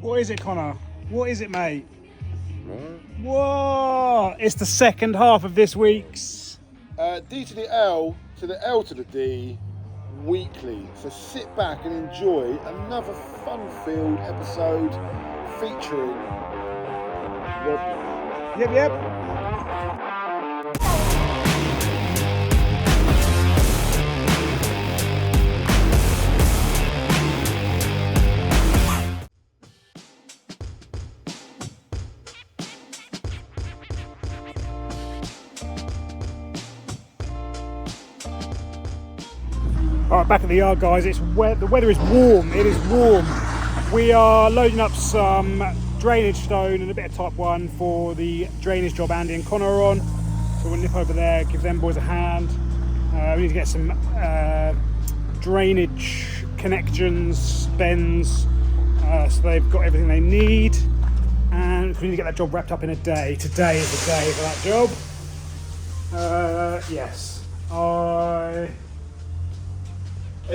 What is it, Connor? What is it, mate? Whoa! It's the second half of this week's D to the L to the L to the D weekly. So sit back and enjoy another fun-filled episode featuring Rodney. Yep. Alright, back at the yard, guys. It's wet. The weather is warm. It is warm. We are loading up some drainage stone and a bit of top one for the drainage job Andy and Connor are on. So we'll nip over there, give them boys a hand. We need to get some drainage connections, bends, so they've got everything they need. And we need to get that job wrapped up in a day. Today is the day for that job. Yes.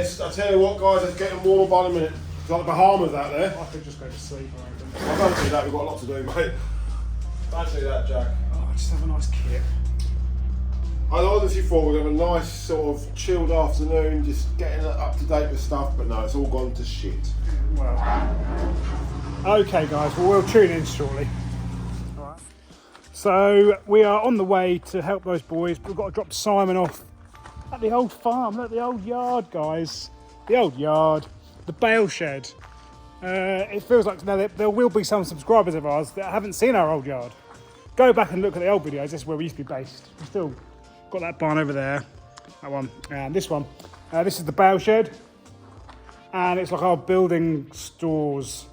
I tell you what, guys, it's getting warmer by the minute. It's like the Bahamas out there. I could just go to sleep, I reckon. I don't see that, we've got a lot to do, mate. Don't see that, Jack. Oh, just have a nice kip. I honestly thought we'd have a nice sort of chilled afternoon, just getting up to date with stuff, but no, it's all gone to shit. Well, okay, guys, well, we'll tune in shortly. All right. So we are on the way to help those boys. We've got to drop Simon off at the old farm. Look, the old yard, guys. The old yard, the bale shed. It feels like now there will be some subscribers of ours that haven't seen our old yard. Go back and look at the old videos. This is where we used to be based. We've still got that barn over there, that one, and this one. This is the bale shed, and it's like our building stores.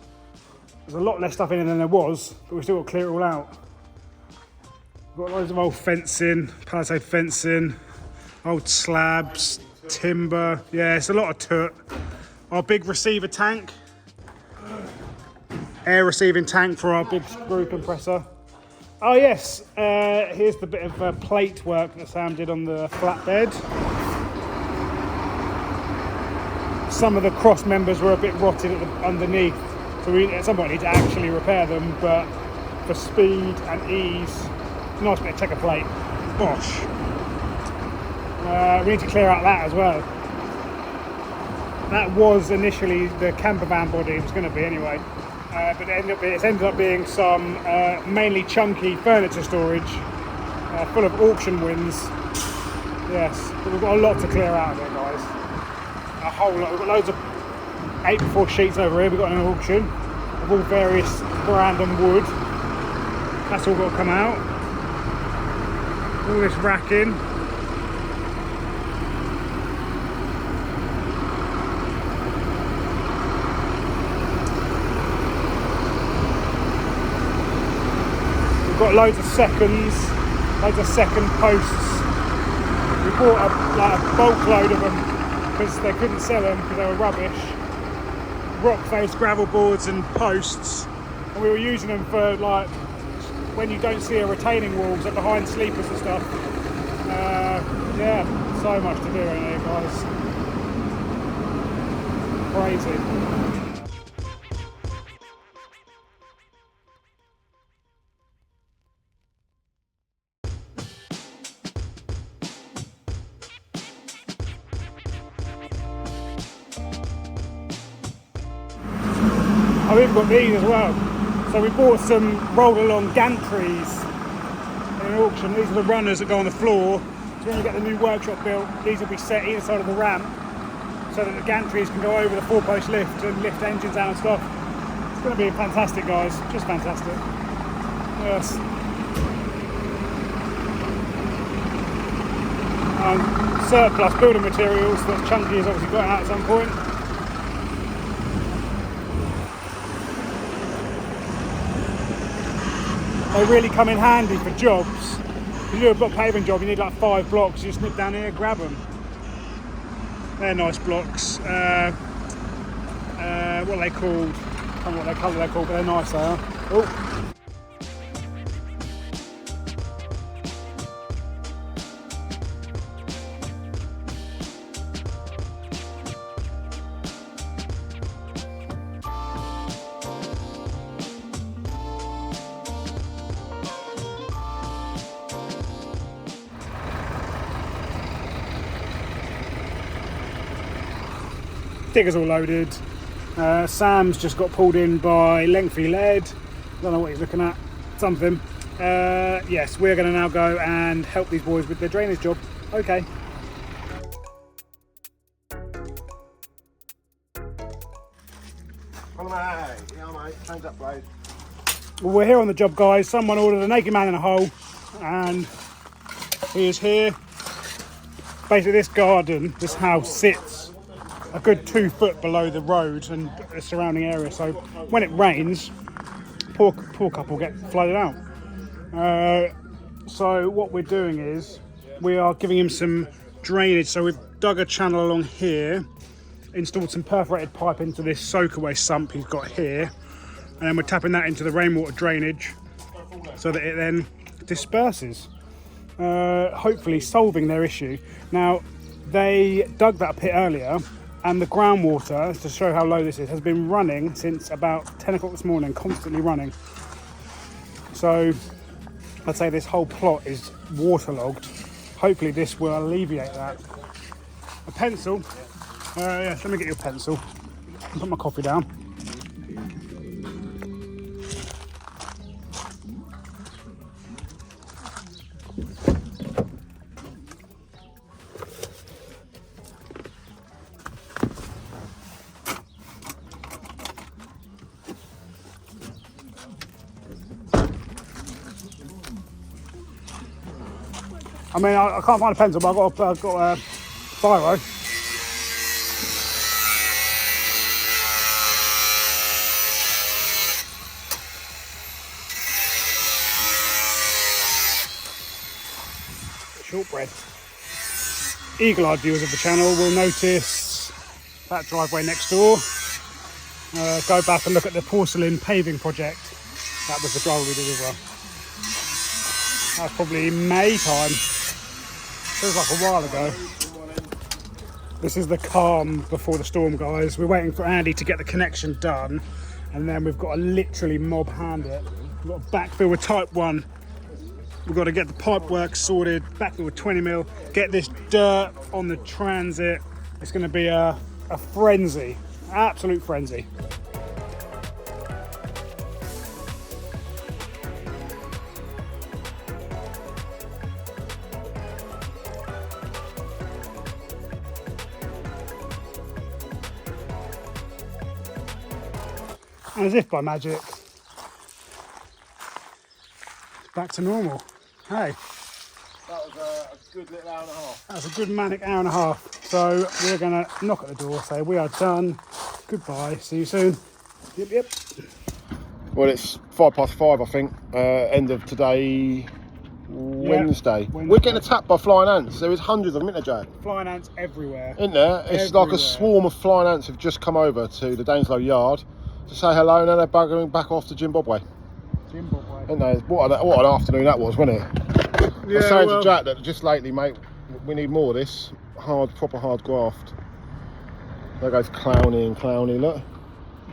There's a lot less stuff in it than there was, but we've still got to clear it all out. We've got loads of old fencing, palisade fencing, old slabs, timber. Yeah, it's a lot of toot. Our big receiver tank, air receiving tank for our big screw compressor. Oh yes, here's the bit of plate work that Sam did on the flatbed. Some of the cross members were a bit rotted underneath, so we at some point need to actually repair them, but for speed and ease, it's a nice bit of checker plate. Bosh. We need to clear out that as well. That was initially the camper van body, it was going to be anyway. But it's ended up being some mainly chunky furniture storage, full of auction wins. Yes, but we've got a lot to clear out of it, guys. A whole lot. We've got loads of 8x4 sheets over here. We've got an auction of all various brand and wood. That's all got to come out. All this racking. We've got loads of second posts. We bought a bulk load of them because they couldn't sell them because they were rubbish. Rock-faced gravel boards and posts, and we were using them for like when you don't see a retaining wall, so behind sleepers and stuff. Yeah, so much to do in here, guys. Crazy. Oh, we've got these as well. So we bought some roll along gantries in an auction. These are the runners that go on the floor. So when you get the new workshop built, these will be set either side of the ramp so that the gantries can go over the 4-post lift and lift engines out and stuff. It's going to be fantastic, guys. Just fantastic. Yes. Surplus building materials that Chunky has obviously got out at some point. They really come in handy for jobs. If you do a block paving job, you need like 5 blocks. You just nip down here, grab them. They're nice blocks. What are they called? I don't know what colour they're called, but they're nice, they are. Oh. digger's all loaded. Sam's just got pulled in by lengthy lead. Don't know what he's looking at. Something. Yes, we're going to now go and help these boys with their drainage job. Okay. Yeah, mate. Change that blade. Well, we're here on the job, guys. Someone ordered a naked man in a hole, and he is here. Basically, this garden, this house sits a good 2 foot below the road and the surrounding area. So when it rains, poor couple get flooded out. So what we're doing is we are giving him some drainage. So we've dug a channel along here, installed some perforated pipe into this soakaway sump he's got here, and then we're tapping that into the rainwater drainage so that it then disperses, hopefully solving their issue. Now, they dug that pit earlier, and the groundwater, to show how low this is, has been running since about 10 o'clock this morning, constantly running. So I'd say this whole plot is waterlogged. Hopefully this will alleviate that. A pencil. Yes, let me get you a pencil. I'll put my coffee down. I mean, I can't find a pencil, but I've got a biro. Shortbread. Eagle-eyed viewers of the channel will notice that driveway next door. Go back and look at the porcelain paving project. That was the driveway we did as well. That's probably May time. Feels like a while ago. This is the calm before the storm, guys. We're waiting for Andy to get the connection done, and then we've got to literally mob hand it. We've got to backfill with type 1. We've got to get the pipe work sorted, backfill with 20mm, get this dirt on the transit. It's going to be a frenzy, absolute frenzy. And as if by magic, back to normal. Hey. That was a good little hour and a half. That was a good manic hour and a half. So we're going to knock at the door, say we are done, goodbye, see you soon. Yep. Well, it's 5:05, I think. End of today, Wednesday. We're getting attacked by flying ants. There is hundreds of them, isn't there, Jack? Flying ants everywhere. Isn't there? It's like a swarm of flying ants have just come over to the Daines-Lowe yard to say hello, and then they're buggering back off to Zimbabwe. Isn't they? What an afternoon that was, wasn't it? Yeah, I was saying to Jack that just lately, mate, we need more of this proper hard graft. There goes Clowny, look.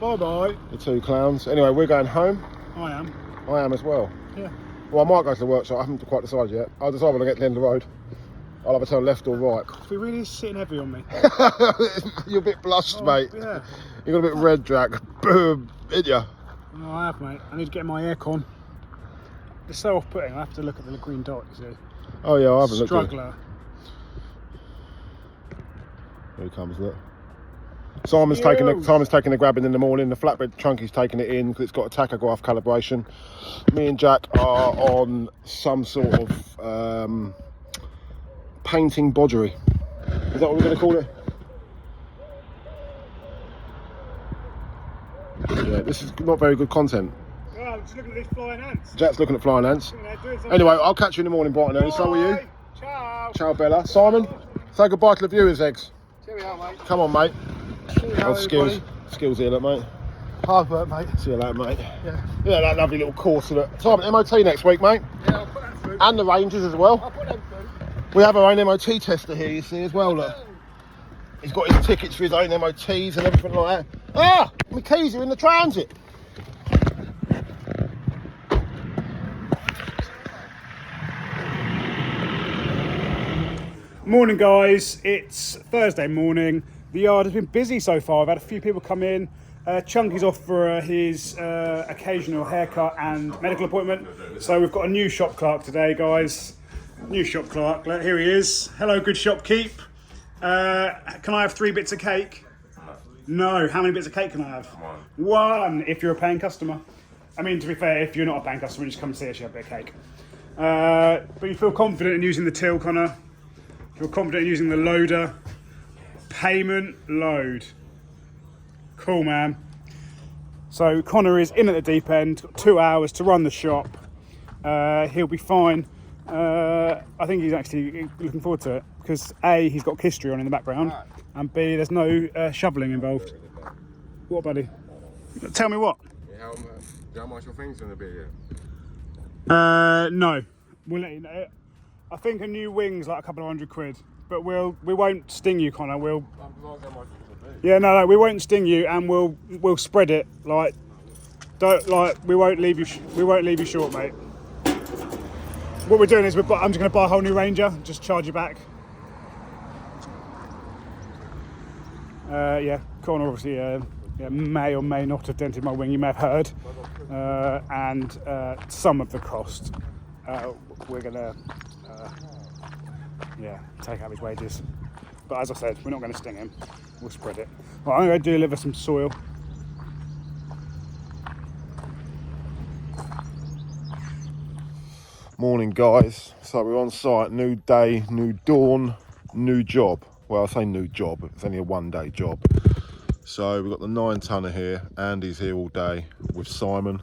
Bye-bye. The two clowns. Anyway, we're going home. I am. I am as well. Yeah. Well, I might go to the workshop. I haven't quite decided yet. I'll decide when I get to the end of the road. I'll have a turn left or right. It really is sitting heavy on me. You're a bit blushed, mate. Yeah. You got a bit red, Jack. Boom, did ya? No, I have, mate. I need to get my aircon. It's so off-putting. I have to look at the green dot, you see. Oh yeah, I haven't looked at it. Struggler. Here he comes, look. Simon's taking the grabbing in the morning. The flatbed chunky's taking it in because it's got a tachograph calibration. Me and Jack are on some sort of painting bodgery. Is that what we're going to call it? Yeah, this is not very good content. Oh, I'm just looking at these flying ants. Jack's looking at flying ants. Anyway, I'll catch you in the morning bright and early. So will you. Ciao. Ciao, Bella. Simon, say goodbye to the viewers, eggs. Cheerio, mate. Come on, mate. Cheerio, Skills here, look, mate. Hard work, mate. See you later, mate. Yeah. That lovely little course. Look. Simon, MOT next week, mate. Yeah, I'll put that through. And the Rangers as well. I'll put them through. We have our own MOT tester here, you see, as well, look. He's got his tickets for his own MOTs and everything like that. Ah! My keys are in the transit. Morning, guys. It's Thursday morning. the yard has been busy so far. I've had a few people come in. Chunky's off for his occasional haircut and medical appointment. So we've got a new shop clerk today, guys. New shop clerk. Here he is. Hello, good shopkeep. Can I have 3 bits of cake? No. How many bits of cake can I have? One, if you're a paying customer. I mean, to be fair, if you're not a paying customer, just come and see us, you have a bit of cake. But you feel confident in using the till, Connor? Feel confident in using the loader? Payment load. Cool, man. So Connor is in at the deep end, got 2 hours to run the shop. He'll be fine. I think he's actually looking forward to it because A, he's got history on in the background, and B, there's no shoveling involved. What, buddy? Tell me what? How much your thing's gonna be? No. We'll let you know. I think a new wing's like a couple of £100, but we won't sting you, Connor. Yeah, no, we won't sting you, and we'll spread it. Like, we won't leave you short, mate. What we're doing is I'm just going to buy a whole new Ranger, just charge you back. Yeah, Connor obviously may or may not have dented my wing. You may have heard, and some of the cost we're going to take out his wages. But as I said, we're not going to sting him. We'll spread it. Right, I'm going to deliver some soil. Morning, guys. So we're on site. New day, new dawn, new job. Well, I say new job. It's only a 1-day job. So we've got the 9-tonner here. Andy's here all day with Simon.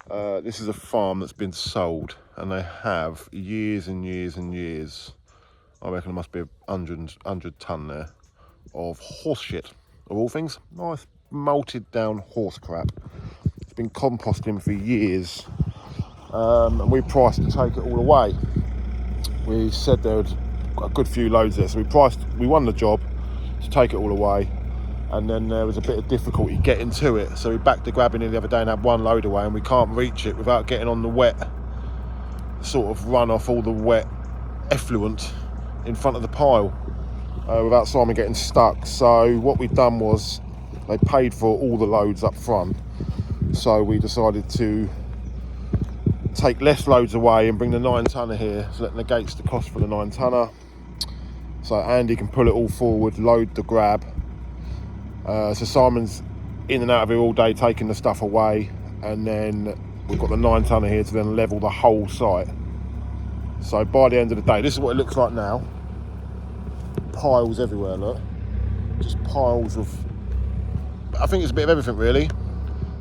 This is a farm that's been sold, and they have years and years and years. I reckon there must be 100 tonne there of horse shit, of all things. Nice malted down horse crap. It's been composting for years, and we priced to take it all away. We said there was a good few loads there, so we won the job to take it all away, and then there was a bit of difficulty getting to it, so we backed the grabbing in the other day and had 1 load away, and we can't reach it without getting on the wet, sort of run off all the wet effluent in front of the pile, without Simon getting stuck. So what we've done was they paid for all the loads up front, so we decided to take less loads away and bring the 9-tonner here, so that negates the cost for the 9-tonner. So Andy can pull it all forward, load the grab. So Simon's in and out of here all day taking the stuff away, and then we've got the 9-tonner here to then level the whole site. So by the end of the day, this is what it looks like now. Piles everywhere, look. Just piles of, I think it's a bit of everything really.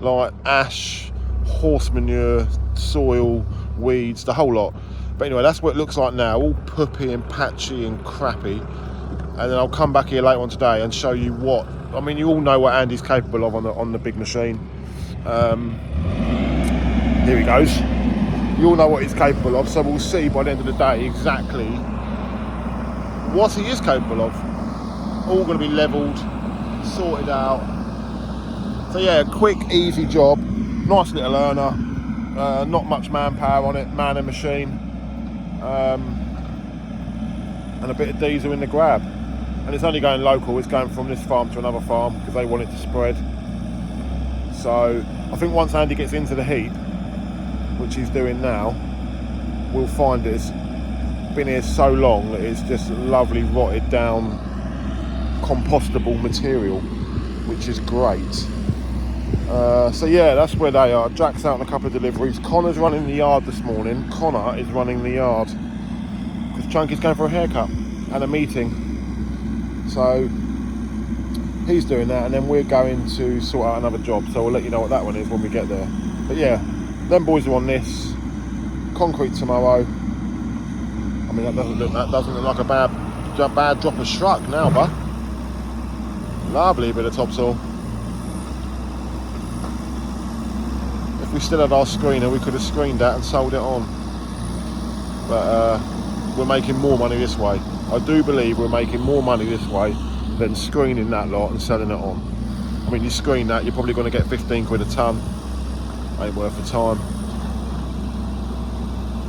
Like ash, horse manure, soil, weeds, the whole lot. But anyway, that's what it looks like now, all poopy and patchy and crappy. And then I'll come back here later on today and show you what, I mean, you all know what Andy's capable of on the big machine. Here he goes. You all know what he's capable of, so we'll see by the end of the day exactly what he is capable of. All going to be levelled, sorted out. So yeah, quick, easy job, nice little earner, not much manpower on it, man and machine, and a bit of diesel in the grab. And it's only going local, it's going from this farm to another farm because they want it to spread. So I think once Andy gets into the heap, which he's doing now, we'll find it's been here so long that it's just lovely rotted down compostable material, which is great. So yeah, that's where they are. Jack's out on a couple of deliveries. Connor's running the yard this morning. Connor is running the yard because Chunky's going for a haircut and a meeting. So he's doing that, and then we're going to sort out another job. So we'll let you know what that one is when we get there. But yeah, them boys are on this. Concrete tomorrow. I mean, that doesn't look like a bad drop of struck now, but lovely bit of topsoil. If we still had our screener, we could have screened that and sold it on. But we're making more money this way. I do believe we're making more money this way than screening that lot and selling it on. I mean, you screen that, you're probably going to get 15 quid a tonne. Ain't worth the time.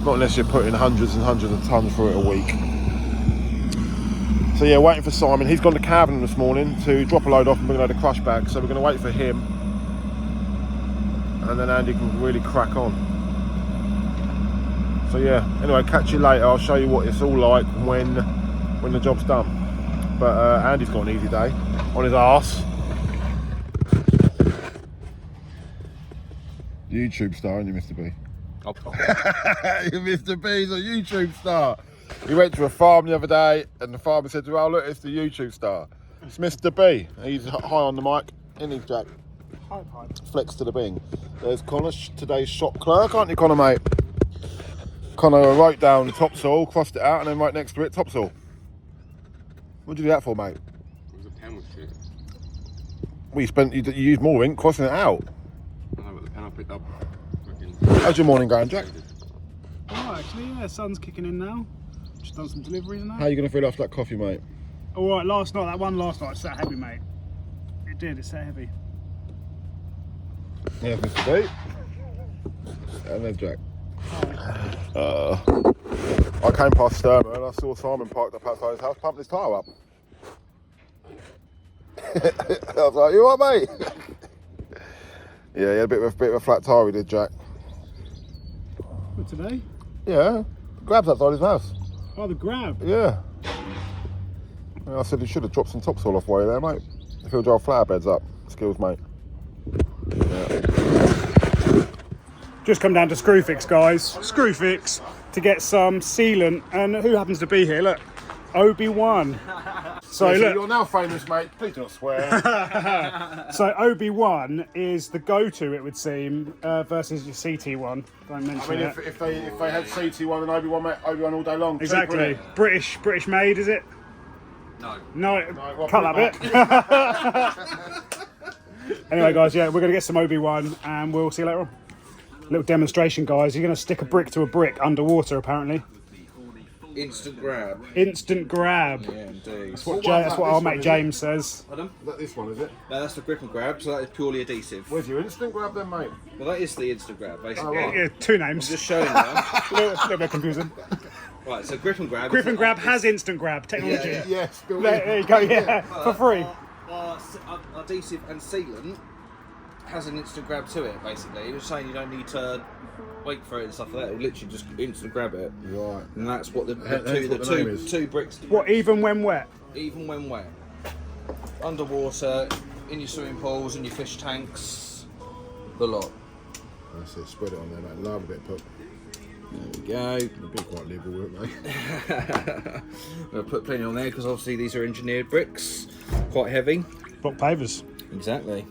Not unless you're putting hundreds and hundreds of tonnes through it a week. So yeah, waiting for Simon. He's gone to Cavan this morning to drop a load off and bring a load of crush bags. So we're going to wait for him, and then Andy can really crack on. So yeah, anyway, catch you later. I'll show you what it's all like when the job's done. But Andy's got an easy day on his arse. YouTube star, aren't you, Mr. B? Oh. Mr. B's a YouTube star. He went to a farm the other day and the farmer said to him, "Oh look, it's the YouTube star. It's Mr. B." He's high on the mic, isn't he, Jack? Hi. Flex to the bing. There's Connor, today's shop clerk, aren't you, Connor, mate? Connor wrote down topsoil, crossed it out, and then right next to it, topsoil. What'd you do that for, mate? It was a pen with shit. Well, you used more ink crossing it out. I know, but the pen I picked up. How's your morning going, Jack? Oh, actually, yeah, sun's kicking in now. Just done some deliveries and that. How are you going to feel after that coffee, mate? All right, last night, that one last night, it sat heavy, mate. It did, it sat heavy. Yeah, Mr. B. And then Jack. I came past Sturma and I saw Simon parked up outside his house pumping his tyre up. I was like, "You all right, mate?" Yeah, he had a bit of a flat tyre, he did, Jack. For today? Yeah, grabs outside his house. Oh, the grab. Yeah. I said he should have dropped some topsoil off way there, mate. Filled your old flower beds up. Skills, mate. Yeah. Just come down to Screwfix, guys. Screwfix to get some sealant. And who happens to be here? Look, Obi-Wan. So look, you're now famous, mate. Please don't swear. so Obi-Wan is the go-to, it would seem, versus your CT1. Don't mention I mean, it. if they had CT1 and Obi-Wan all day long. Exactly. British made, is it? No, well, cut that bit. Anyway, guys, yeah, we're going to get some Obi-Wan and we'll see you later on. Little demonstration, guys. You're going to stick a brick to a brick underwater, apparently. Instant grab. Instant grab. Yeah, indeed. That's what our mate James says. Pardon? Is that this one, is it? No, that's the grip and grab, so that is purely adhesive. Where's your instant grab then, mate? Well, that is the instant grab, basically. Oh, right. Yeah, two names. Just showing you. a little bit confusing. Right, so grip and grab. Grip and grab has instant grab technology. Yeah. Yes, Bill. There you go, yeah, for free. Our adhesive and sealant has an instant grab to it, basically. It was saying you don't need to wait for it and stuff like that. You literally just instant grab it. Right. And that's what the name is. two bricks do. What, even when wet? Even when wet. Underwater, in your swimming pools, in your fish tanks, the lot. That's it, spread it on there, mate. Love a bit of put. There we go. It'd be quite liberal, wouldn't it, mate? We'll put plenty on there because obviously these are engineered bricks, quite heavy. Block pavers. Exactly.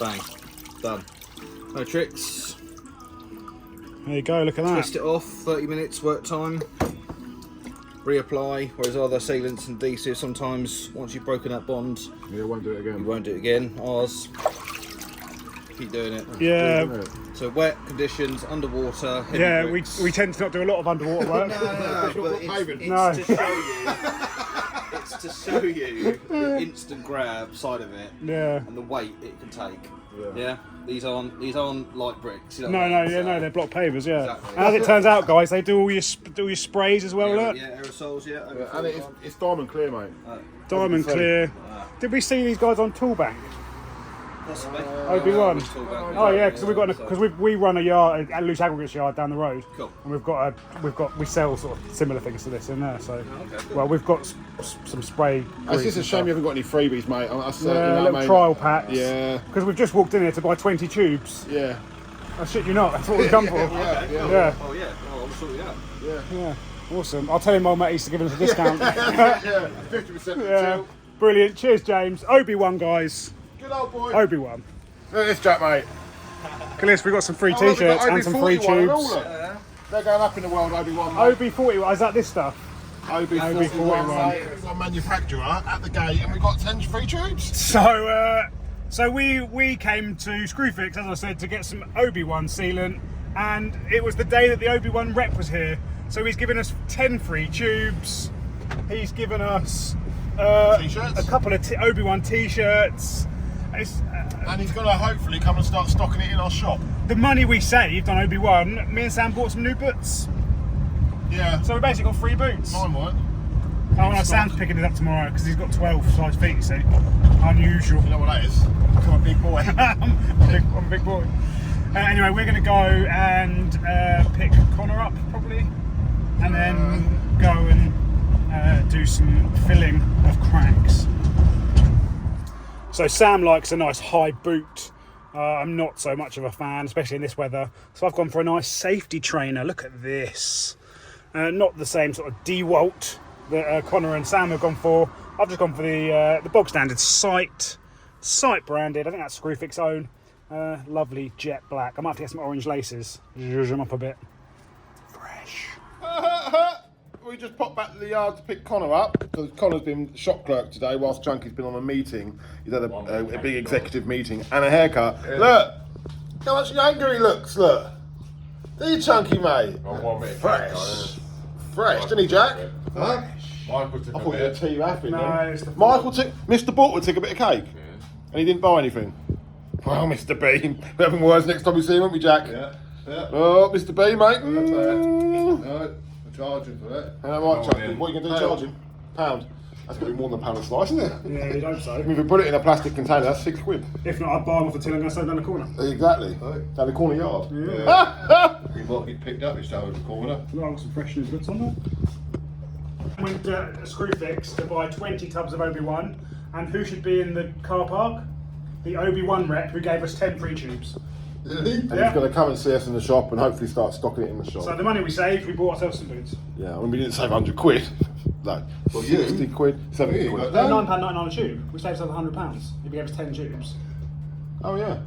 Bang. Done. No tricks. There you go, look at that. Twist it off, 30 minutes work time. Reapply, whereas other sealants and adhesives sometimes, once you've broken that bond, Yeah, won't do it again. you won't do it again. Ours, keep doing it. Yeah, So wet conditions, underwater, heavy yeah, bricks. we tend to not do a lot of underwater work. No, but No. it's to show you. It's to show you the instant grab side of it Yeah. and the weight it can take. Yeah. These aren't light bricks. You know No, what I no, mean? yeah, So- no, they're block pavers, yeah. Exactly. And as it turns out, guys, they do all your sprays as well. Look, Yeah, aerosols. Yeah. And it's diamond clear, mate. diamond clear. Did we see these guys on Toolbank? Possibly. Obi-Wan. Oh Oh yeah, because we run a yard, a loose aggregates yard down the road, Cool. and we sell sort of similar things to this in there. So, Okay, cool. well, we've got some spray. It's just a shame you haven't got any freebies, mate. Yeah, little trial packs. Yeah. Because we've just walked in here to buy 20 tubes. Yeah. I shit you not. That's what we've come for. Yeah. Yeah. Oh yeah. Oh, I'll sort it out. Yeah. Awesome. I'll tell him old mate to give us a discount. Yeah. 50% Yeah. Brilliant. Cheers, James. Obi-Wan, guys. Good old boy. Obi-Wan. Look at this, Jack, mate. Kalis, we've got some free Oh, look, we've t-shirts got and some free OB41 and all, tubes. look. They're going up in the world, Obi-Wan, mate. OB40, is that this stuff? OB41, mate. We've got a manufacturer at the gate and we've got 10 free tubes. So we came to Screwfix, as I said, to get some Obi-Wan sealant, and it was the day that the Obi-Wan rep was here. So he's given us 10 free tubes. He's given us T-shirts. a couple of Obi-Wan t-shirts. And he's going to hopefully come and start stocking it in our shop. The money we saved on Obi-Wan, me and Sam bought some new boots. Yeah. So we basically got free boots. Mine weren't. Oh, no, Sam's picking it up tomorrow because he's got 12 size feet, you see. Unusual. You know what that is? I'm a big boy. I'm a big boy. Anyway, we're going to go and pick Connor up, probably. And then go and do some filling of cracks. So Sam likes a nice high boot. I'm not so much of a fan, especially in this weather. So I've gone for a nice safety trainer. Look at this. Not the same sort of DeWalt that Connor and Sam have gone for. I've just gone for the bog standard Sight branded. I think that's Screwfix own. Lovely jet black. I might have to get some orange laces. Zhuzh them up a bit. Fresh. We just popped back to the yard to pick Connor up because Connor's been shop clerk today whilst Chunky's been on a meeting. He's had a big executive meeting and a haircut. Yeah. Look, how much younger he looks, look. There you Chunky, mate. Fresh. Fresh, didn't he, Jack? Huh? Michael took I thought you were tea rapping. No, Michael took, Mr. Bortwood took a bit of cake and he didn't buy anything. Well, Mr. Bean, we're having words next time we see him, won't we, Jack? Yeah. Oh, Mr. B, mate. No, I'm charging for that. How much? What are you going to do, charge him? £1. That's going to be more than £1 a slice, isn't it? Yeah, you'd hope so. If we put it in a plastic container, that's £6. If not, I'd buy them off the till and go stand down the corner. Exactly. Right. Down the corner yard. Yeah. We might get picked up each time with the corner. Got some fresh news bits on there. Went to Screwfix to buy 20 tubs of Obi-Wan, and who should be in the car park? The Obi-Wan rep who gave us 10 free tubes. And he's going to come and see us in the shop and hopefully start stocking it in the shop. So the money we saved, we bought ourselves some boots. Yeah, I mean, we didn't save £100. No, Well, you? 60 quid, 70 You quid. got £9.99 a tube. We saved ourselves £100 if we gave us 10 tubes. Oh, yeah.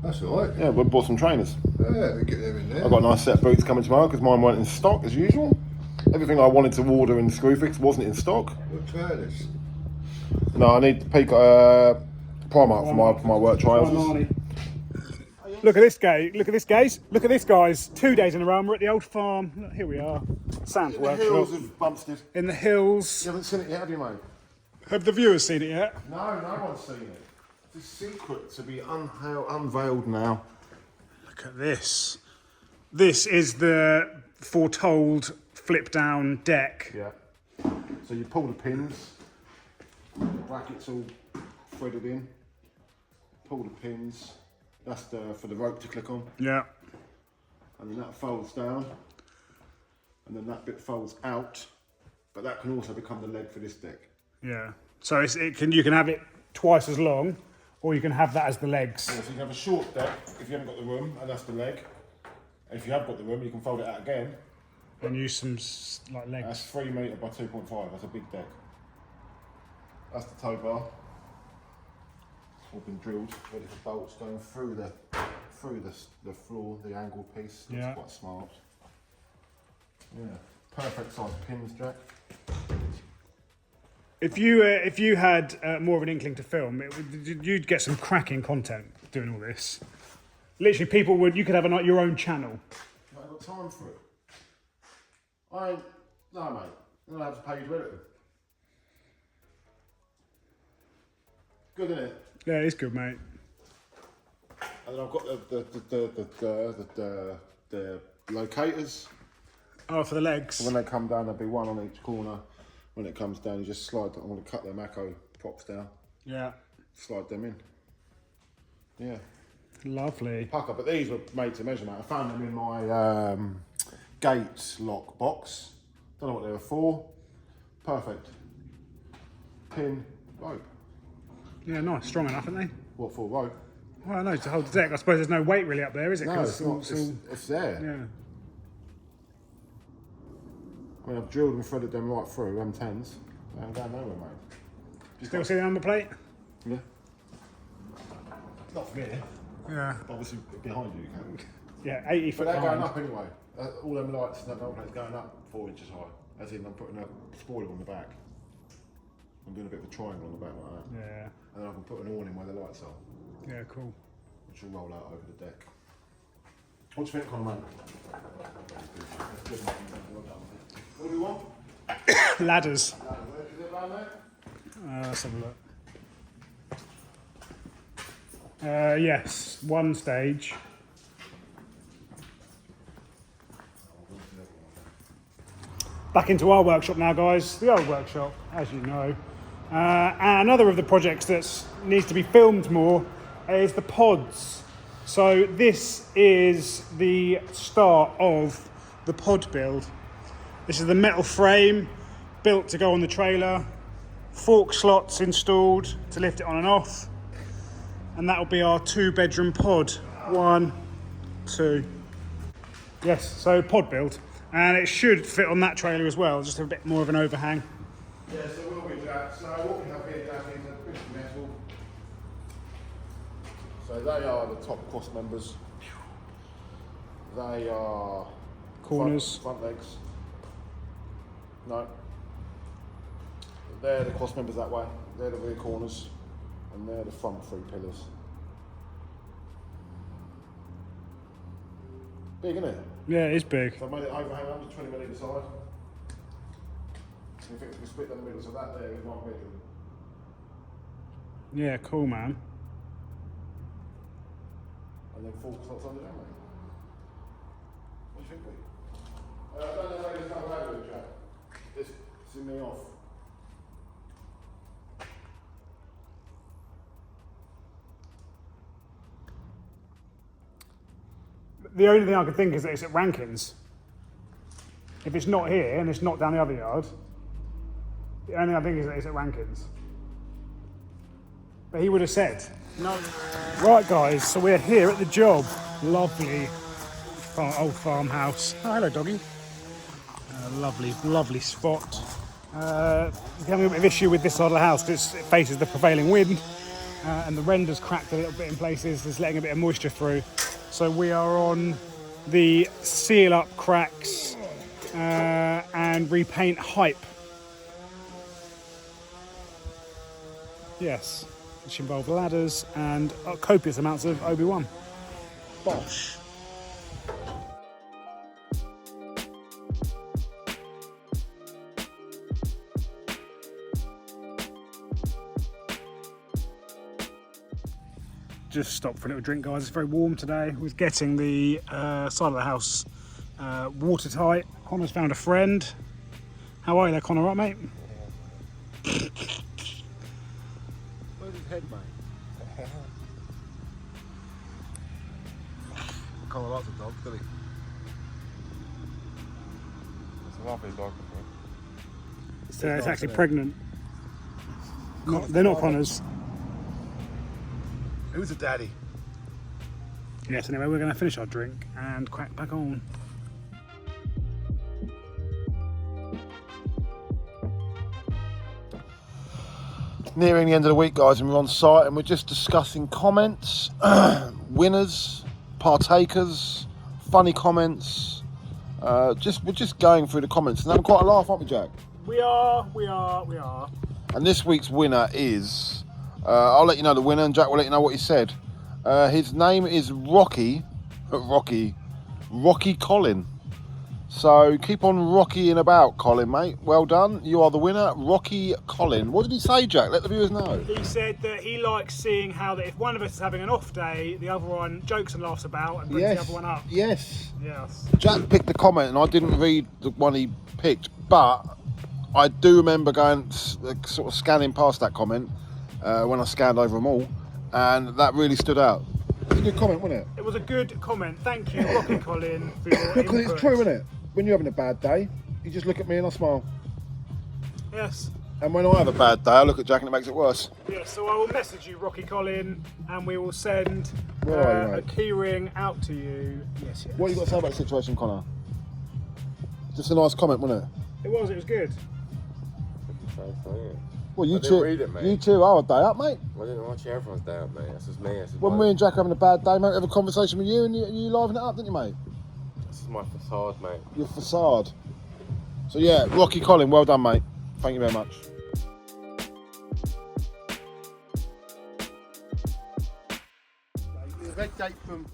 That's all right. Yeah, we bought some trainers. Yeah, we get them in there. I've got a nice set of boots coming tomorrow because mine weren't in stock as usual. Everything I wanted to order in Screwfix wasn't in stock. What trainers? No, I need to peak Primark for my work trousers. Look at this guy. Look at this, guys. Look at this, guys. 2 days in a row, and we're at the old farm. Look, here we are. Sam's In the hills workshop. of Bumstead. In the hills. You haven't seen it yet, have you, mate? Have the viewers seen it yet? No, no one's seen it. It's a secret to be unveiled now. Look at this. This is the foretold flip down deck. Yeah. So you pull the pins, the brackets all threaded in, pull the pins, that's for the rope to click on, Yeah. and then that folds down, and then that bit folds out, but that can also become the leg for this deck. Yeah. So you can have it twice as long, or you can have that as the legs. So you can have a short deck if you haven't got the room, and that's the leg. And if you have got the room, you can fold it out again. And use some like legs. That's 3 metre by 2.5, that's a big deck. That's the tow bar. It's all been drilled, ready for bolts going through the floor, the angle piece. That's Yeah. quite smart. Yeah, perfect size pins, Jack. If you had more of an inkling to film, you'd get some cracking content doing all this. Literally, you could have your own channel. I ain't got time for it. No mate, I'm gonna have to pay you to edit them. Good, isn't it? Yeah, it's good, mate. And then I've got the locators. Oh, for the legs. So when they come down, there'll be one on each corner. When it comes down, you just slide. I'm going to cut the Mako props down. Yeah. Slide them in. Yeah. Lovely. Pucker, but these were made to measure, mate. I found them in my gate lock box. Don't know what they were for. Perfect. Pin, rope. Yeah, nice. Strong enough, aren't they? What for, rope? Well, no, to hold the deck. I suppose there's no weight really up there, is it? No, 'Cause it's not. It's there. Yeah. I mean, I've drilled and threaded them right through, M10s. They ain't going nowhere, mate. Still see the number plate? Yeah. Not from here. Yeah. Obviously, behind you, you can. Yeah, 80 foot But they're going behind. up anyway. All them lights and that number plate's going up 4 inches high. As in, I'm putting a spoiler on the back. I'm doing a bit of a triangle on the back like that. Yeah. And then I can put an awning where the lights are, Yeah, cool. which will roll out over the deck. What do you think, Conor, mate? What do we want? Ladders. Is it around there? Let's have a look. Yes, one stage. Back into our workshop now, guys, the old workshop, as you know. And another of the projects that needs to be filmed more is the pods. So this is the start of the pod build. This is the metal frame built to go on the trailer, fork slots installed to lift it on and off, and that will be our 2-bedroom pod. 1, 2. Yes, so pod build. And it should fit on that trailer as well, just a bit more of an overhang. Yeah, so will we, Jack? So what we have here, Jack, is a bit of metal. So they are the top cross members. They are Corners. front legs. No. They're the cross members that way. They're the rear corners, and they're the front 3 pillars. Big, isn't it? Yeah, it is big. So I made it overhang up to 20mm either side. And if it can split down the middle, so that there is 1 million. Yeah, cool, man. And then fork slots under there, mate. What do you think, mate? I don't know how there's no value in Jack. It's in me off. The only thing I could think is that it's at Rankins. If it's not here and it's not down the other yard, the only thing I think is that it's at Rankins. But he would have said. No. Right, guys, so we're here at the job. Lovely old farmhouse. Oh, hello, doggy. Lovely, lovely spot. Having a bit of issue with this side of the house because it faces the prevailing wind, and the render's cracked a little bit in places. It's letting a bit of moisture through. So we are on the seal up cracks and repaint hype. Yes, which involve ladders and copious amounts of Obi-Wan. Bosh. Just stopped for a little drink, guys. It's very warm today. We're getting the side of the house watertight. Connor's found a friend. How are you there, Connor? Right, mate? Where's his head, mate? Connor likes a dog, doesn't he? It's a lovely dog, It's actually pregnant. They're not Connors. Who's a daddy? Yes, anyway, we're going to finish our drink and crack back on. Nearing the end of the week, guys, and we're on site and we're just discussing comments, winners, partakers, funny comments. We're just going through the comments and having quite a laugh, aren't we, Jack? We are. And this week's winner is... I'll let you know the winner, and Jack will let you know what he said. His name is Rocky Colin. So keep on rockying about, Colin, mate. Well done. You are the winner, Rocky Colin. What did he say, Jack? Let the viewers know. He said that he likes seeing how that if one of us is having an off day, the other one jokes and laughs about and brings the other one up. Yes. Yes. Jack picked the comment, and I didn't read the one he picked, but I do remember going sort of scanning past that comment. When I scanned over them all, and that really stood out. It was a good comment, wasn't it? It was a good comment. Thank you, Rocky Colin, for your Because input. it's true, isn't it? When you're having a bad day, you just look at me and I smile. Yes. And when I have a bad day, I look at Jack and it makes it worse. Yes, so I will message you, Rocky Colin, and we will send Where are you, a mate? key ring out to you. Yes. What you got to say about the situation, Connor? Just a nice comment, wasn't it? It was good. Well, you I didn't two, read it, mate. you two are a day up, mate. I didn't want you everyone's day up, mate. That's just me. That's just When my, me and Jack are having a bad day, mate, we have a conversation with you and you liven it up, didn't you, mate? This is my facade, mate. Your facade. So yeah, Rocky Colin, well done, mate. Thank you very much.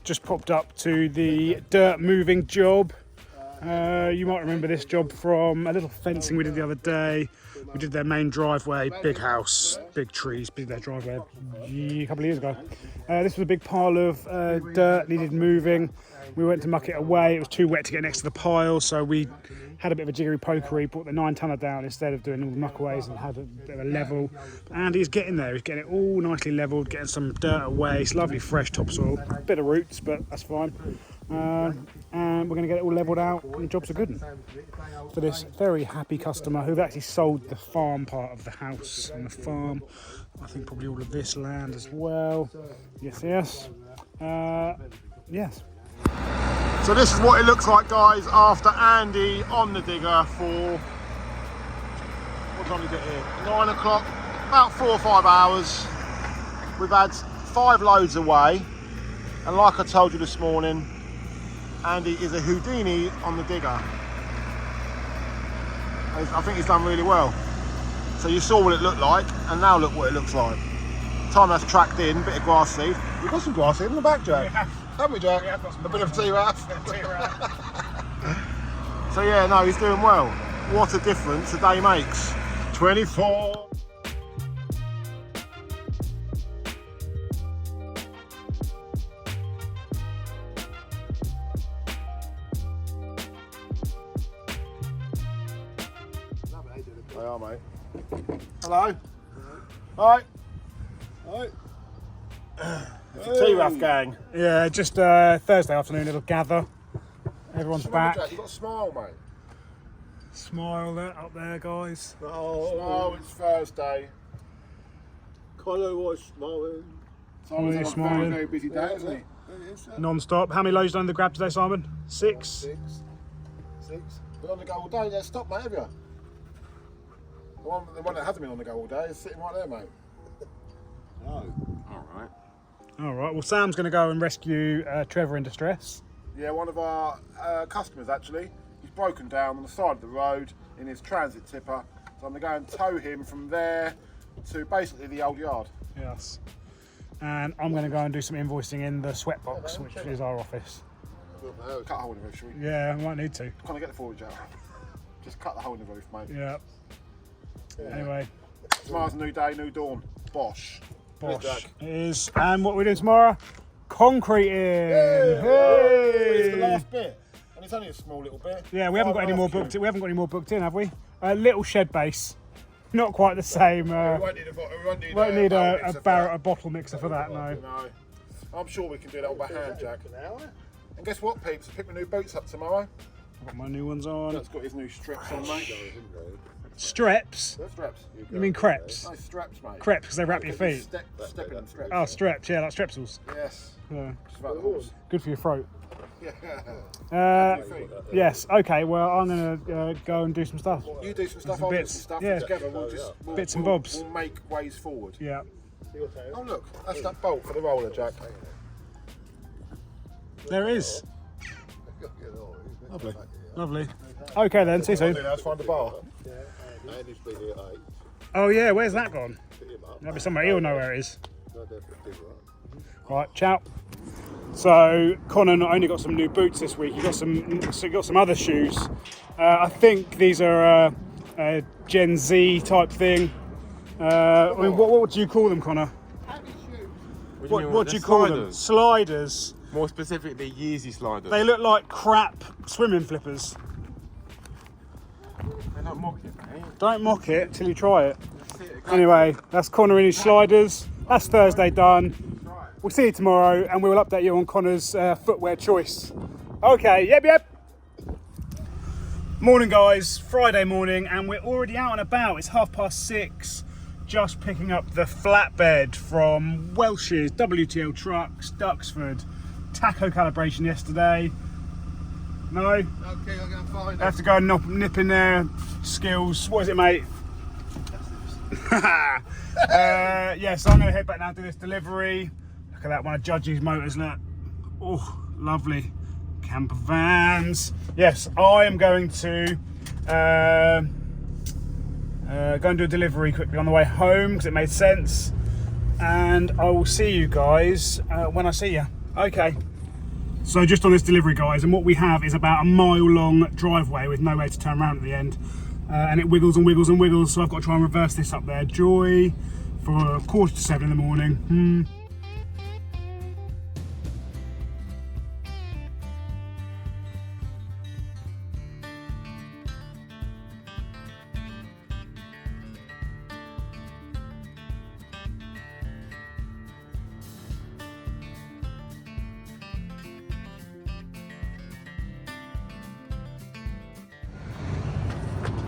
Just popped up to the dirt moving job. You might remember this job from a little fencing we did the other day. We did their main driveway, big house, big trees, did their driveway a couple of years ago. This was a big pile of dirt, needed moving. We went to muck it away. It was too wet to get next to the pile, so we had a bit of a jiggery pokery, brought the 9-tonner down instead of doing all the muckaways, and had a bit of a level. And he's getting there. He's getting it all nicely levelled, getting some dirt away. It's lovely fresh topsoil. Bit of roots, but that's fine. And we're going to get it all levelled out, and the job's a good one. For this very happy customer who've actually sold the farm part of the house and the farm. I think probably all of this land as well. Yes, yes. Yes. So this is what it looks like, guys, after Andy on the digger for, what time did we get here? 9 o'clock, about 4 or 5 hours. We've had 5 loads away, and like I told you this morning, Andy is a Houdini on the digger. I think he's done really well. So you saw what it looked like, and now look what it looks like. Time that's tracked in, bit of grass seed. We've got some grass seed in the back, Jack. Yeah. Haven't we, Jack? Yeah, I've got some a bit of T-Raff. T-Raff. So yeah, no, he's doing well. What a difference a day makes. 24. They are, mate. Hello. Hi. Hi. It's a T-Raff gang. Yeah, just Thursday afternoon, little gather. Everyone's back. Jack, you've got a smile, mate. Smile that up there, guys. Oh, it's Thursday. Connor was smiling. Simon's had a smiling. Very busy day, isn't he? Non-stop. How many loads done the grab today, Simon? 6? 6. Been on the go all day. Yeah, stop, mate, have you? The one that hasn't been on the go all day is sitting right there, mate. No. Alright. All right. Well, Sam's going to go and rescue Trevor in distress. Yeah, one of our customers actually. He's broken down on the side of the road in his transit tipper. So I'm going to go and tow him from there to basically the old yard. Yes. And I'm going to go and do some invoicing in the sweat box, which is our office. Cut a hole in the roof, shall we? Yeah, I might need to. Can I get the forage out? Just cut the hole in the roof, mate. Yeah. Anyway. Tomorrow's a new day, new dawn. Bosh. Bosh. Jack. It is. And what we're doing tomorrow? Concreting. It's the last bit, and it's only a small little bit. Yeah, we haven't got any more booked. We haven't got any more booked in, have we? A little shed base. Not quite the same. We won't need a bottle mixer for that. No. No. I'm sure we can do that all by hand, Jack. And guess what, peeps? I picked my new boots up tomorrow. I've got my new ones on. Jack's got his new straps on, mate. Straps? They're straps. You mean crepes? No, straps, mate. Crepes because they wrap your feet. Stepping in straps. Oh, straps. Yeah, like strepsils. Yes. Yeah. Just about the horse. Good for your throat. Yeah. Yes. Okay. Well, I'm gonna go and do some stuff. You do some stuff, Some I'll do bits. some stuff, Yeah. and together we'll Bits and bobs. We'll make ways forward. Yeah. Oh look, that's that bolt for the roller, Jack. There is. Lovely. Lovely. Okay then. See you soon. Let's find the bar. Oh yeah. Where's that gone? That'll be somewhere. He'll know where it is. Right. Ciao. So Connor not only got some new boots this week, he got some other shoes. I think these are a Gen Z type thing. I mean, what would you call them, Connor? What do you call them? Sliders. More specifically, Yeezy sliders. They look like crap swimming flippers. They don't mock it, mate. Don't mock it till you try it. Anyway, that's Connor in his sliders. That's Thursday done. We'll see you tomorrow, and we will update you on Connor's footwear choice. Okay, yep. Morning, guys. Friday morning, and we're already out and about. It's 6:30. Just picking up the flatbed from Welsh's WTL Trucks, Duxford. Taco calibration yesterday. No? Okay, I'm going to find I have to go and nip in there. Skills. What is it, mate? Yeah, so I'm going to head back now to this delivery. Look at that, one of Judge's motors, look. Oh, lovely. Camper vans. Yes, I am going to go and do a delivery quickly on the way home because it made sense. And I will see you guys when I see you. Okay. So just on this delivery, guys, and what we have is about a mile-long driveway with no way to turn around at the end. And it wiggles and wiggles and wiggles, so I've got to try and reverse this up there. Joy for 6:45 in the morning.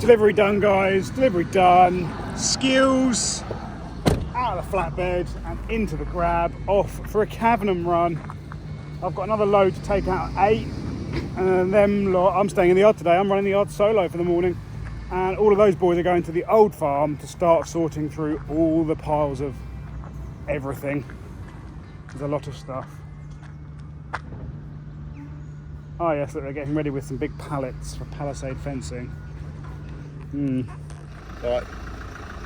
Delivery done, guys, delivery done. Skills out of the flatbed and into the grab, off for a Cavenham run. I've got another load to take out at 8, and them lot, I'm staying in the yard today. I'm running the yard solo for the morning, and all of those boys are going to the old farm to start sorting through all the piles of everything. There's a lot of stuff. Oh yes, look, they're getting ready with some big pallets for palisade fencing. Right,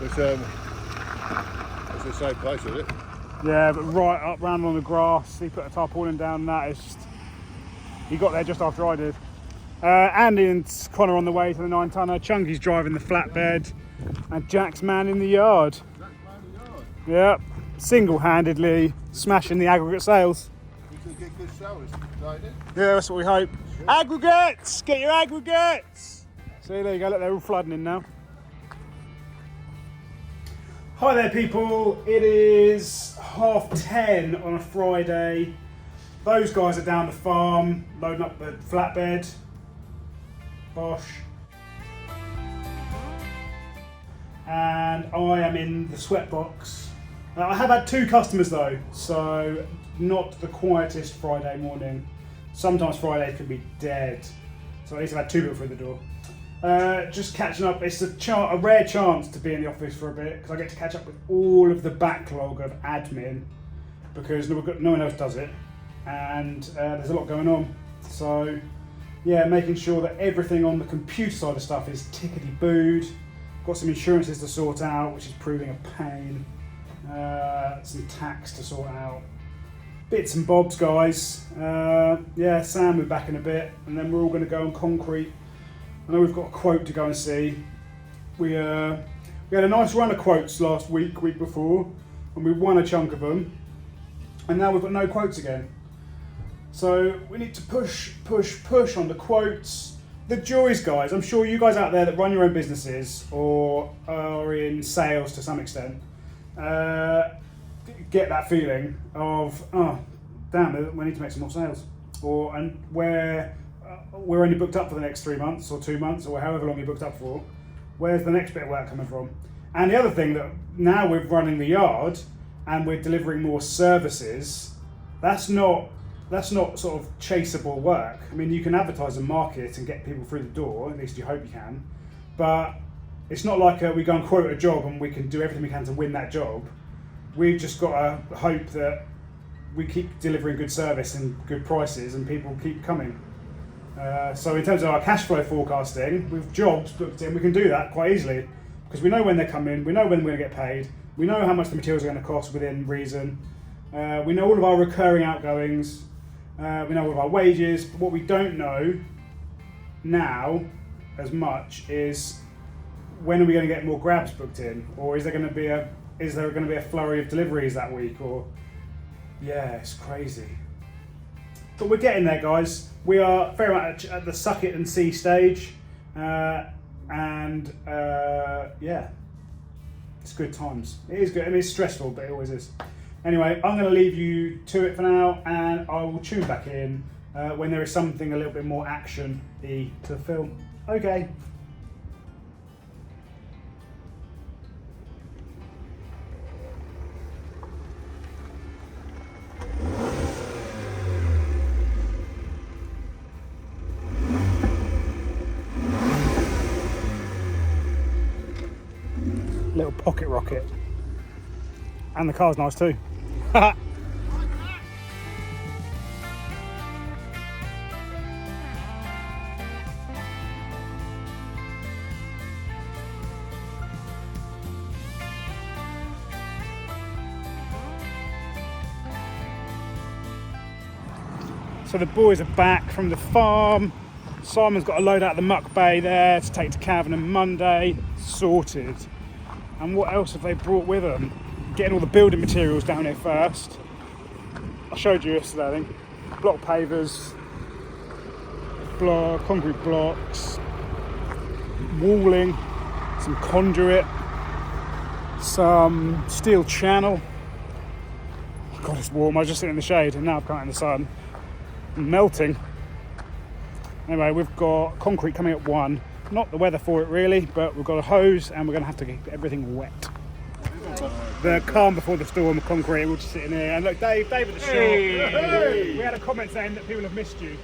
it's a safe place, is it? Yeah, but right up round on the grass, he put a tarpaulin down, and that is just, he got there just after I did. Andy and Connor on the way to the 9-tonner, Chunky's driving the flatbed, and Jack's man in the yard. Yep, single-handedly smashing the aggregate sales. We could get good sales today, then. Yeah, that's what we hope. Aggregates! Get your aggregates! See, there you go, look, they're all flooding in now. Hi there, people. It is 10:30 on a Friday. Those guys are down the farm, loading up the flatbed. Bosh. And I am in the sweatbox. I have had 2 customers though, so not the quietest Friday morning. Sometimes Fridays can be dead. So at least I've had 2 people through the door. Just catching up. It's a rare chance to be in the office for a bit, because I get to catch up with all of the backlog of admin, because no one else does it, and there's a lot going on. So yeah, making sure that everything on the computer side of stuff is tickety-booed. Got some insurances to sort out, which is proving a pain. Some tax to sort out. Bits and bobs, guys. Yeah, Sam will be back in a bit, and then we're all going to go on concrete. I know we've got a quote to go and see. We had a nice run of quotes last week before, and we won a chunk of them, and now we've got no quotes again. So we need to push on the quotes. The joys, guys, I'm sure you guys out there that run your own businesses or are in sales to some extent, get that feeling of, oh, damn, we need to make some more sales. And where we're only booked up for the next 3 months or 2 months or however long you're booked up for, where's the next bit of work coming from? And the other thing, that now we're running the yard and we're delivering more services, that's not sort of chaseable work. I mean, you can advertise and market and get people through the door, at least you hope you can, but it's not like we go and quote a job and we can do everything we can to win that job. We've just got to hope that we keep delivering good service and good prices and people keep coming. So in terms of our cash flow forecasting, with jobs booked in, we can do that quite easily, because we know when they're coming, we know when we're going to get paid, we know how much the materials are going to cost within reason, we know all of our recurring outgoings, we know all of our wages. But what we don't know now as much is, when are we going to get more grabs booked in, or is there going to be a flurry of deliveries that week? Or yeah, it's crazy. But we're getting there, guys. We are very much at the suck it and see stage, yeah, it's good times. It is good. I mean, it's stressful, but it always is. Anyway, I'm going to leave you to it for now, and I will tune back in when there is something a little bit more action-y to film. Okay. Little pocket rocket, and the car's nice too. So the boys are back from the farm. Simon's got a load out of the muck bay there to take to Cavan on Monday. Sorted. And what else have they brought with them? Getting all the building materials down here first. I showed you yesterday, I think. Block pavers, concrete blocks, walling, some conduit, some steel channel. God, it's warm. I was just sitting in the shade and now I've come out in the sun. I'm melting. Anyway, we've got concrete coming at 1. Not the weather for it really, but we've got a hose and we're going to have to get everything wet. The calm before the storm, concrete, we're just sitting here. And look, Dave at the shop. Hey. We had a comment saying that people have missed you.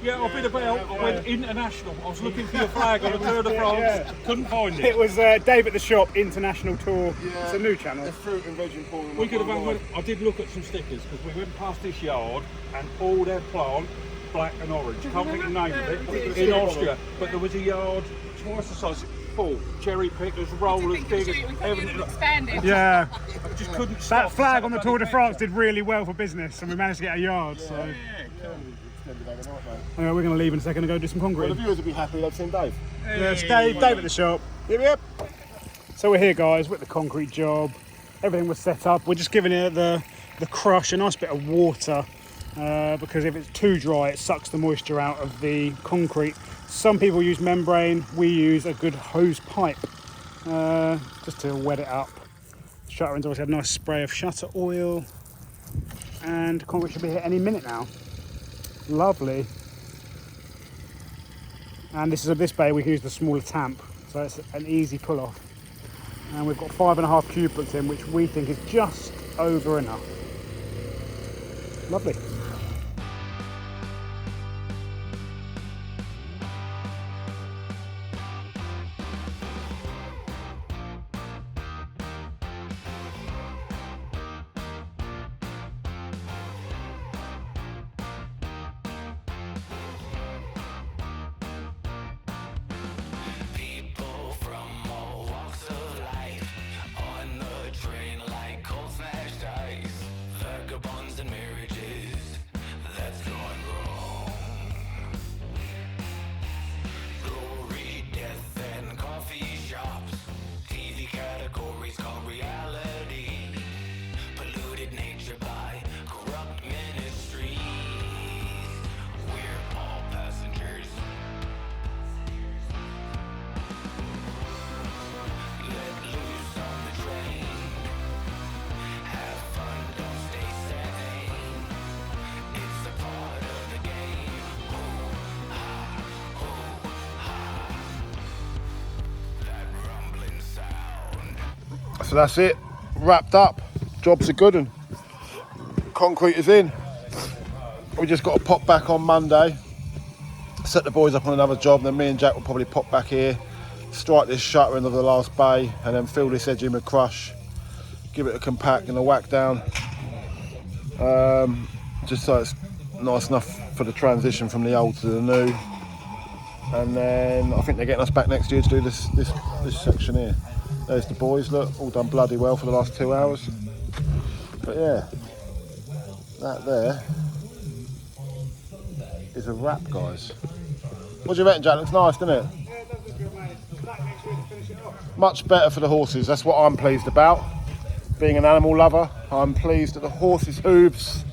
Yeah, I've been about. I went international. I was looking for your flag on the Tour de France. Yeah. Couldn't find it. It was Dave at the Shop International Tour. Yeah. It's a new channel. The fruit and veg and We could have had. I did look at some stickers because we went past this yard and all their plant, black and orange. Can't think of the name of it. In Austria, but there was a yard twice the size, full cherry pickers, rollers, diggers, everything. Expanded. Yeah. I just couldn't stop. That flag on the Tour de France did really well for business and we managed to get a yard. So we're going to leave in a second and go do some concrete. Well, the viewers will be happy they've seen Dave. Yes, Dave at the shop. Yep. So we're here, guys, with the concrete job. Everything was set up. We're just giving it the crush, a nice bit of water, because if it's too dry, it sucks the moisture out of the concrete. Some people use membrane. We use a good hose pipe just to wet it up. Shuttering's always had a nice spray of shutter oil, and concrete should be here any minute now. Lovely. And this bay we can use the smaller tamp, so it's an easy pull off. And we've got 5.5 cubics in, which we think is just over enough. Lovely. So that's it, wrapped up. Jobs are good and concrete is in. We just got to pop back on Monday, set the boys up on another job, and then me and Jack will probably pop back here, strike this shuttering of the last bay, and then fill this edge in with crush, give it a compact and a whack down, just so it's nice enough for the transition from the old to the new. And then I think they're getting us back next year to do this section here. There's the boys, look, all done bloody well for the last 2 hours. But yeah, that there is a wrap, guys. What do you reckon, Jack? Looks nice, doesn't it? Yeah, it does look good, mate. Back next week to finish it off. Much better for the horses, that's what I'm pleased about. Being an animal lover, I'm pleased that the horses' hooves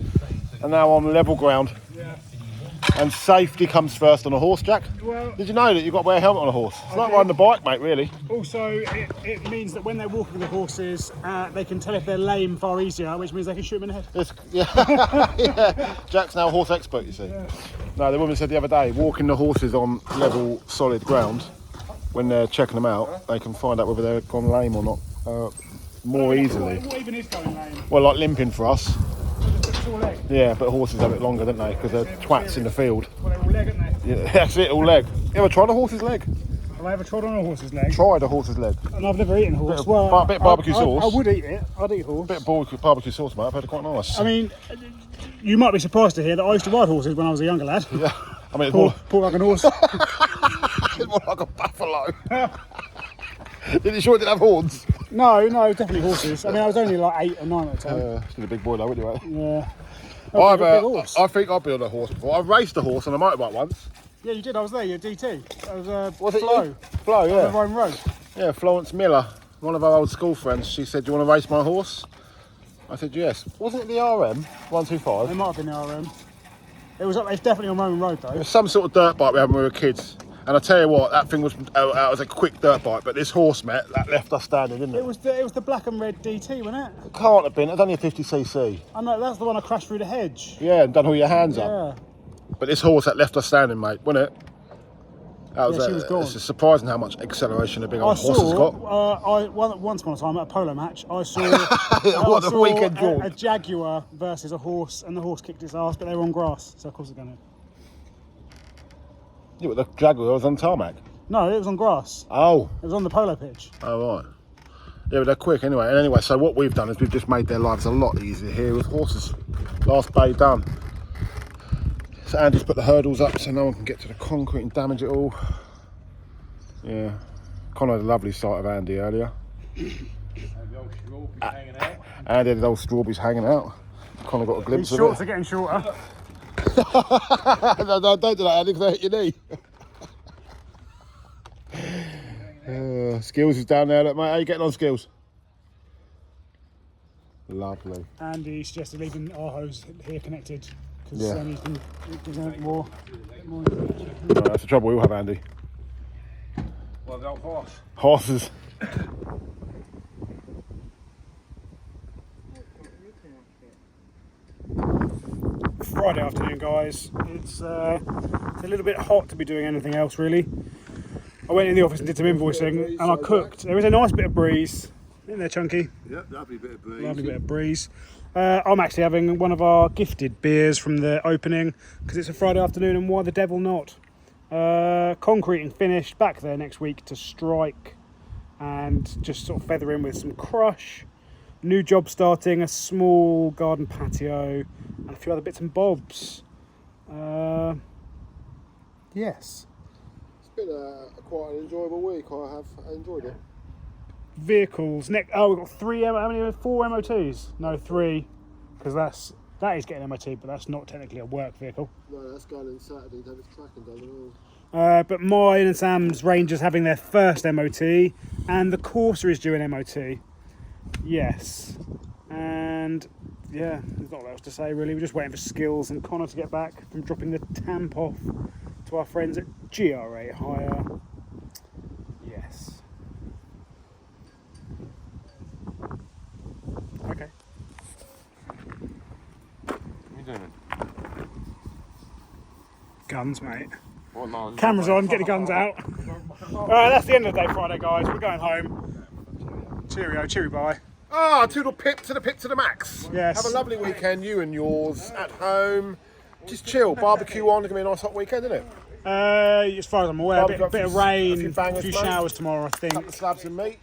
are now on level ground. Yeah. And safety comes first on a horse, Jack. Well, did you know that you've got to wear a helmet on a horse? It's like riding a bike, mate, really. also, it means that when they're walking the horses, they can tell if they're lame far easier, which means they can shoot them in the head. Yeah. Jack's now a horse expert, you see. Yeah. No, the woman said the other day, walking the horses on level, solid ground, when they're checking them out, they can find out whether they've gone lame or not more easily. What even is going lame? Well, like limping for us. It's all leg. Yeah, but horses have it longer, don't they? Because they're twats in the field. Well, they're all leg, aren't they? Yeah, that's it, all leg. You ever tried a horse's leg? Have I ever trod on a horse's leg? Tried a horse's leg. And I've never eaten a horse. Bit of barbecue sauce. I would eat it. I'd eat a horse. Bit of barbecue sauce, mate. I've had it quite nice. I mean, you might be surprised to hear that I used to ride horses when I was a younger lad. Yeah. I mean, it's Poor like an horse. it's more like a buffalo. Did it sure it didn't have horns? No, definitely horses. I mean, I was only like 8 or 9 at the time. Still a big boy though, weren't you, mate? Yeah. I've got a big horse. I think I've been on a horse before. I've raced a horse on a motorbike once. Yeah, you did. I was there. Your DT. That was Was it Flo. you? Flo, On the yeah. Rome Road. Yeah, Florence Miller, one of our old school friends. She said, "Do you want to race my horse?" I said, "Yes." Wasn't it the RM It 125? might have been the RM. It's definitely on Roman Road though. It was some sort of dirt bike we had when we were kids. And I tell you what, that thing was a quick dirt bike. But this horse, Matt, that left us standing, didn't it? It was the black and red DT, wasn't it? It can't have been. It was only a 50cc. I know that's the one I crashed through the hedge. Yeah, and done all your hands up. Yeah. But this horse that left us standing, mate, wasn't it? That was, Yeah, she was gone. It's just surprising how much acceleration a big I old horse has got. saw once upon a time at a polo match. I saw What, the weekend a jaunt? jaguar versus a horse, and the horse kicked its ass, but they were on grass, so of course it's going to. Yeah, but the Jaguar was on tarmac. No, it was on grass. Oh. It was on the polo pitch. Oh, right. Yeah, but they're quick anyway. And anyway, so what we've done is we've just made their lives a lot easier here with horses. Last bay done. So Andy's put the hurdles up so no one can get to the concrete and damage it all. Yeah. Connor had a lovely sight of Andy earlier. Andy had the old strawberries hanging out. Connor got a glimpse These of shorts it. are getting shorter. No, don't do that, Andy, because they hit your knee. Skills is down there, look, mate. How you getting on, Skills? Lovely. Andy suggested leaving our hose here connected because Yeah. then he can get more. No, that's the trouble we'll have, Andy. Well, the old horse. Horses. Friday afternoon, guys. It's a little bit hot to be doing anything else, really. I went in the office and did some invoicing, and I cooked. There was a nice bit of breeze. Isn't there, Chunky? Yep, lovely bit of breeze. Lovely bit of breeze. I'm actually having one of our gifted beers from the opening because it's a Friday afternoon, and why the devil not? Concrete and finished, back there next week to strike and just sort of feather in with some crush. New job starting, a small garden patio, and a few other bits and bobs. Yes. It's been quite an enjoyable week. I enjoyed it. Vehicles. We've got four MOTs? No, 3, because that is getting MOT, but that's not technically a work vehicle. No, that's going in Saturday to have its tracking done and all. But mine and Sam's Rangers having their first MOT, and the Corsa is due an MOT. Yes. And yeah, there's not else to say really. We're just waiting for Skills and Connor to get back from dropping the tamp off to our friends at GRA Hire. Yes. Okay. What are you doing? Guns, mate. What, no, Cameras on, get the guns out. Alright, that's the end of the day Friday, guys. We're going home. Cheerio, cheery bye. Ah, toodle pip to the max. Yes. Have a lovely weekend, you and yours, at home. Just chill, barbecue on. It's going to be a nice hot weekend, isn't it? As far as I'm aware, a bit of A few rain, bangers, a few mate. showers tomorrow, I think. Couple of slabs of meat.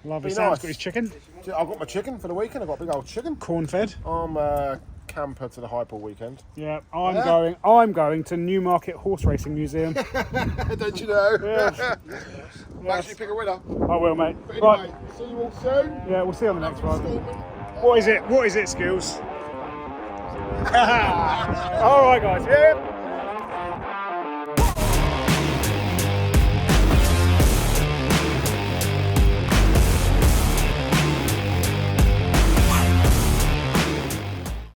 Lovely. Be Sam's nice. got his chicken, I've got my chicken for the weekend. I've got a big old chicken. corn fed. I'm camper to the Hypal weekend. Yeah, I'm going to Newmarket Horse Racing Museum. Don't you know? Yes. Make sure you pick a winner. I will, mate. But Right. anyway, see you all soon. Yeah, we'll see you on the next one. Installment. What is it? What is it, Skills? All right, guys. Yeah.